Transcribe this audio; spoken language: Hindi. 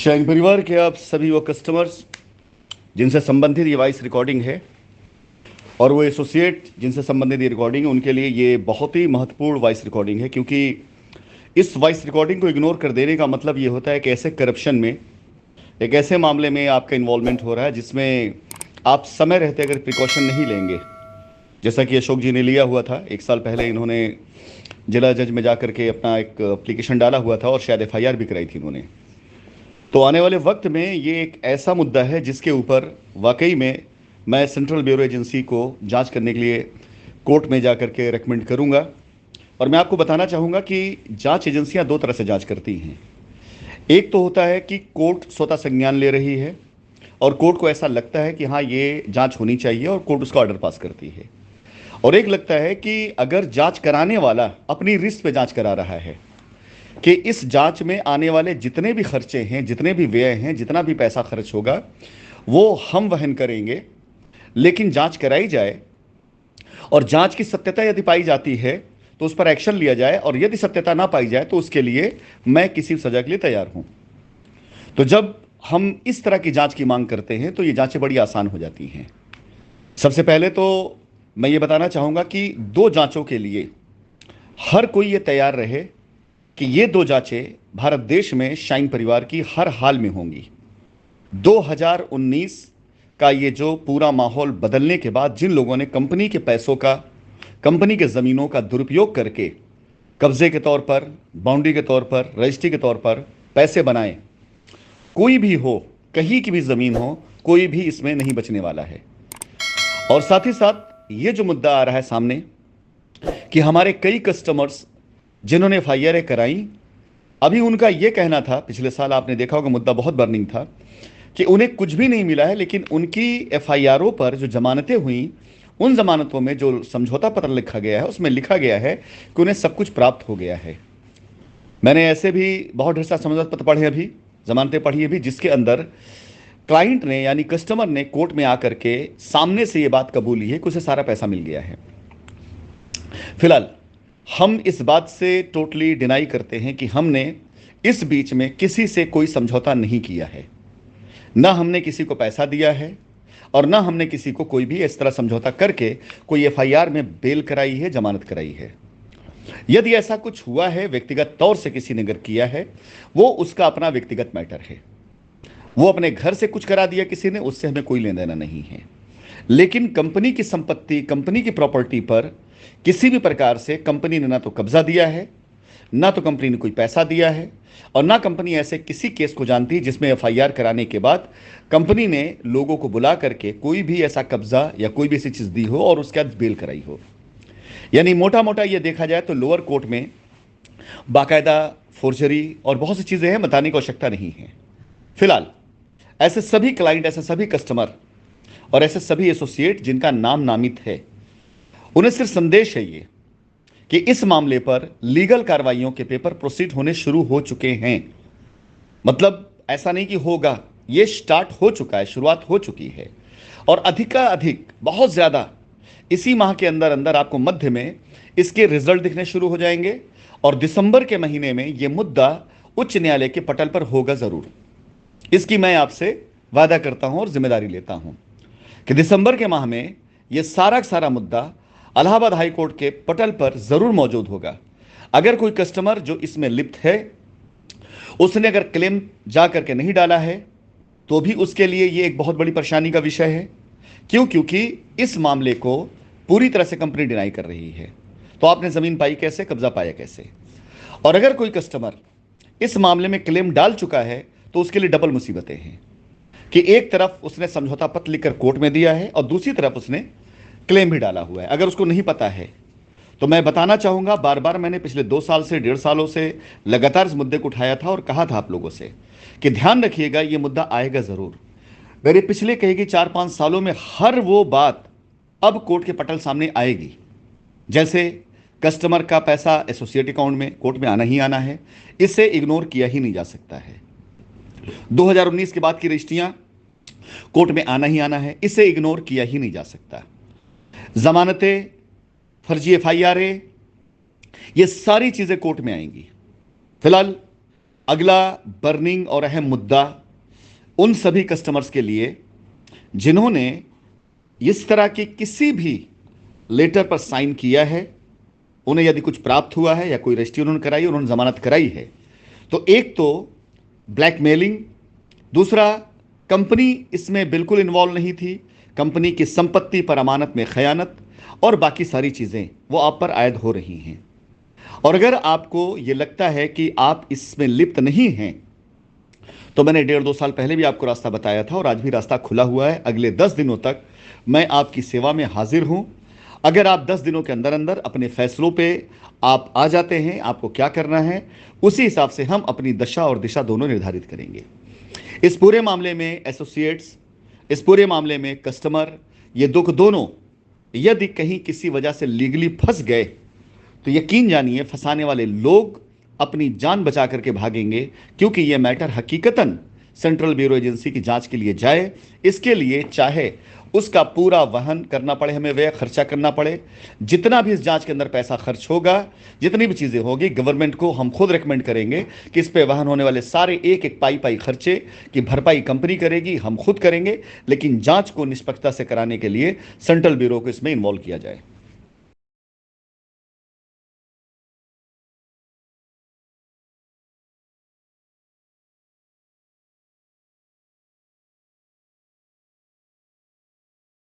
शाइन परिवार के आप सभी वो कस्टमर्स जिनसे संबंधित ये वॉइस रिकॉर्डिंग है और वो एसोसिएट जिनसे संबंधित ये रिकॉर्डिंग है, उनके लिए ये बहुत ही महत्वपूर्ण वॉइस रिकॉर्डिंग है, क्योंकि इस वॉइस रिकॉर्डिंग को इग्नोर कर देने का मतलब ये होता है कि ऐसे करप्शन में, एक ऐसे मामले में आपका इन्वॉल्वमेंट हो रहा है जिसमें आप समय रहते अगर प्रिकॉशन नहीं लेंगे, जैसा कि अशोक जी ने लिया हुआ था। 1 साल पहले इन्होंने जिला जज में जा करके अपना एक एप्लीकेशन डाला हुआ था और शायद एफआईआर भी कराई थी इन्होंने। तो आने वाले वक्त में ये एक ऐसा मुद्दा है जिसके ऊपर वाकई में मैं सेंट्रल ब्यूरो एजेंसी को जांच करने के लिए कोर्ट में जा करके रेकमेंड करूंगा। और मैं आपको बताना चाहूँगा कि जांच एजेंसियां दो तरह से जांच करती हैं। एक तो होता है कि कोर्ट स्वतः संज्ञान ले रही है और कोर्ट को ऐसा लगता है कि हाँ, ये जांच होनी चाहिए और कोर्ट उसका ऑर्डर पास करती है। और एक लगता है कि अगर जांच कराने वाला अपनी रिस्क पे जांच करा रहा है कि इस जांच में आने वाले जितने भी खर्चे हैं, जितने भी व्यय हैं, जितना भी पैसा खर्च होगा वो हम वहन करेंगे, लेकिन जांच कराई जाए और जांच की सत्यता यदि पाई जाती है तो उस पर एक्शन लिया जाए, और यदि सत्यता ना पाई जाए तो उसके लिए मैं किसी सजा के लिए तैयार हूं। तो जब हम इस तरह की जांच की मांग करते हैं तो ये जांचें बड़ी आसान हो जाती हैं। सबसे पहले तो मैं ये बताना चाहूंगा कि दो जांचों के लिए हर कोई ये तैयार रहे कि ये दो जांचें भारत देश में शाइन परिवार की हर हाल में होंगी। 2019 का ये जो पूरा माहौल बदलने के बाद जिन लोगों ने कंपनी के पैसों का, कंपनी के ज़मीनों का दुरुपयोग करके कब्जे के तौर पर, बाउंड्री के तौर पर, रजिस्ट्री के तौर पर पैसे बनाए, कोई भी हो, कहीं की भी ज़मीन हो, कोई भी इसमें नहीं बचने वाला है। और साथ ही साथ ये जो मुद्दा आ रहा है सामने कि हमारे कई कस्टमर्स जिन्होंने एफआईआर कराई, अभी उनका यह कहना था, पिछले साल आपने देखा होगा मुद्दा बहुत बर्निंग था, कि उन्हें कुछ भी नहीं मिला है, लेकिन उनकी एफआईआरों पर जो जमानतें हुई, उन जमानतों में जो समझौता पत्र लिखा गया है उसमें लिखा गया है कि उन्हें सब कुछ प्राप्त हो गया है। मैंने ऐसे भी बहुत ढेर सारे समझौता पत्र पढ़े, अभी जमानतें पढ़ी अभी, जिसके अंदर क्लाइंट ने यानी कस्टमर ने कोर्ट में आकर के सामने से ये बात कबूली है कि उसे सारा पैसा मिल गया है। फिलहाल हम इस बात से टोटली डिनाई करते हैं कि हमने इस बीच में किसी से कोई समझौता नहीं किया है, ना हमने किसी को पैसा दिया है और ना हमने किसी को कोई भी इस तरह समझौता करके कोई एफआईआर में बेल कराई है, जमानत कराई है। यदि ऐसा कुछ हुआ है, व्यक्तिगत तौर से किसी ने अगर किया है, वो उसका अपना व्यक्तिगत मैटर है। वो अपने घर से कुछ करा दिया किसी ने, उससे हमें कोई लेना देना नहीं है। लेकिन कंपनी की संपत्ति, कंपनी की प्रॉपर्टी पर किसी भी प्रकार से कंपनी ने ना तो कब्जा दिया है, ना तो कंपनी ने कोई पैसा दिया है, और ना कंपनी ऐसे किसी केस को जानती है जिसमें एफआईआर कराने के बाद कंपनी ने लोगों को बुला करके कोई भी ऐसा कब्जा या कोई भी ऐसी चीज दी हो और उसके बाद बेल कराई हो। यानी मोटा मोटा ये देखा जाए तो लोअर कोर्ट में बाकायदा फोर्जरी और बहुत सी चीजें हैं, बताने की आवश्यकता नहीं है। फिलहाल ऐसे सभी क्लाइंट, ऐसे सभी कस्टमर और ऐसे सभी एसोसिएट जिनका नाम नामित है, उन्हें सिर्फ संदेश है ये कि इस मामले पर लीगल कार्रवाइयों के पेपर प्रोसीड होने शुरू हो चुके हैं। मतलब ऐसा नहीं कि होगा, ये स्टार्ट हो चुका है, शुरुआत हो चुकी है। और अधिक बहुत ज्यादा इसी माह के अंदर अंदर आपको मध्य में इसके रिजल्ट दिखने शुरू हो जाएंगे और दिसंबर के महीने में यह मुद्दा उच्च न्यायालय के पटल पर होगा जरूर। इसकी मैं आपसे वादा करता हूं और जिम्मेदारी लेता हूं कि दिसंबर के माह में यह सारा का सारा मुद्दा इलाहाबाद हाई कोर्ट के पटल पर जरूर मौजूद होगा। अगर कोई कस्टमर जो इसमें लिप्त है, उसने अगर क्लेम जा करके नहीं डाला है, तो भी उसके लिए यह एक बहुत बड़ी परेशानी का विषय है। क्योंकि इस मामले को पूरी तरह से कंपनी डिनाई कर रही है। तो आपने जमीन पाई कैसे, कब्जा पाया कैसे? और अगर कोई कस्टमर इस मामले में क्लेम डाल चुका है तो उसके लिए डबल मुसीबतें हैं कि एक तरफ उसने समझौता पत्र लिखकर कोर्ट में दिया है और दूसरी तरफ उसने क्लेम भी डाला हुआ है। अगर उसको नहीं पता है तो मैं बताना चाहूंगा, बार बार मैंने पिछले 2 साल से 1.5 सालों से लगातार इस मुद्दे को उठाया था और कहा था आप लोगों से कि ध्यान रखिएगा, यह मुद्दा आएगा जरूर। मेरे पिछले कहेगी 4-5 सालों में हर वो बात अब कोर्ट के पटल सामने आएगी। जैसे कस्टमर का पैसा एसोसिएट अकाउंट में कोर्ट में आना ही आना है, इसे इग्नोर किया ही नहीं जा सकता है। 2019 के बाद की रजिस्ट्रियां कोर्ट में आना ही आना है, इसे इग्नोर किया ही नहीं जा सकता। जमानतें, फर्जी एफआईआर, ये सारी चीजें कोर्ट में आएंगी। फिलहाल अगला बर्निंग और अहम मुद्दा उन सभी कस्टमर्स के लिए जिन्होंने इस तरह के किसी भी लेटर पर साइन किया है, उन्हें यदि कुछ प्राप्त हुआ है या कोई रजिस्ट्री उन्होंने कराई, उन्होंने जमानत कराई है, तो एक तो ब्लैकमेलिंग, दूसरा कंपनी इसमें बिल्कुल इन्वॉल्व नहीं थी, कंपनी की संपत्ति पर अमानत में खयानत, और बाकी सारी चीज़ें वो आप पर आयद हो रही हैं। और अगर आपको ये लगता है कि आप इसमें लिप्त नहीं हैं, तो मैंने 1.5-2 साल पहले भी आपको रास्ता बताया था और आज भी रास्ता खुला हुआ है। अगले 10 दिनों तक मैं आपकी सेवा में हाजिर हूं। अगर आप 10 दिनों के अंदर अंदर अपने फैसलों पे आप आ जाते हैं, आपको क्या करना है, उसी हिसाब से हम अपनी दशा और दिशा दोनों निर्धारित करेंगे। इस पूरे मामले में एसोसिएट्स, इस पूरे मामले में कस्टमर, ये दुख दोनों यदि कहीं किसी वजह से लीगली फंस गए, तो यकीन जानिए फंसाने वाले लोग अपनी जान बचा करके भागेंगे, क्योंकि यह मैटर हकीकतन सेंट्रल ब्यूरो एजेंसी की जांच के लिए जाए। इसके लिए चाहे उसका पूरा वहन करना पड़े, हमें व्यय खर्चा करना पड़े, जितना भी इस जांच के अंदर पैसा खर्च होगा, जितनी भी चीज़ें होगी, गवर्नमेंट को हम खुद रेकमेंड करेंगे कि इस पे वहन होने वाले सारे एक एक पाई खर्चे की भरपाई कंपनी करेगी, हम खुद करेंगे, लेकिन जांच को निष्पक्षता से कराने के लिए सेंट्रल ब्यूरो को इसमें इन्वॉल्व किया जाए।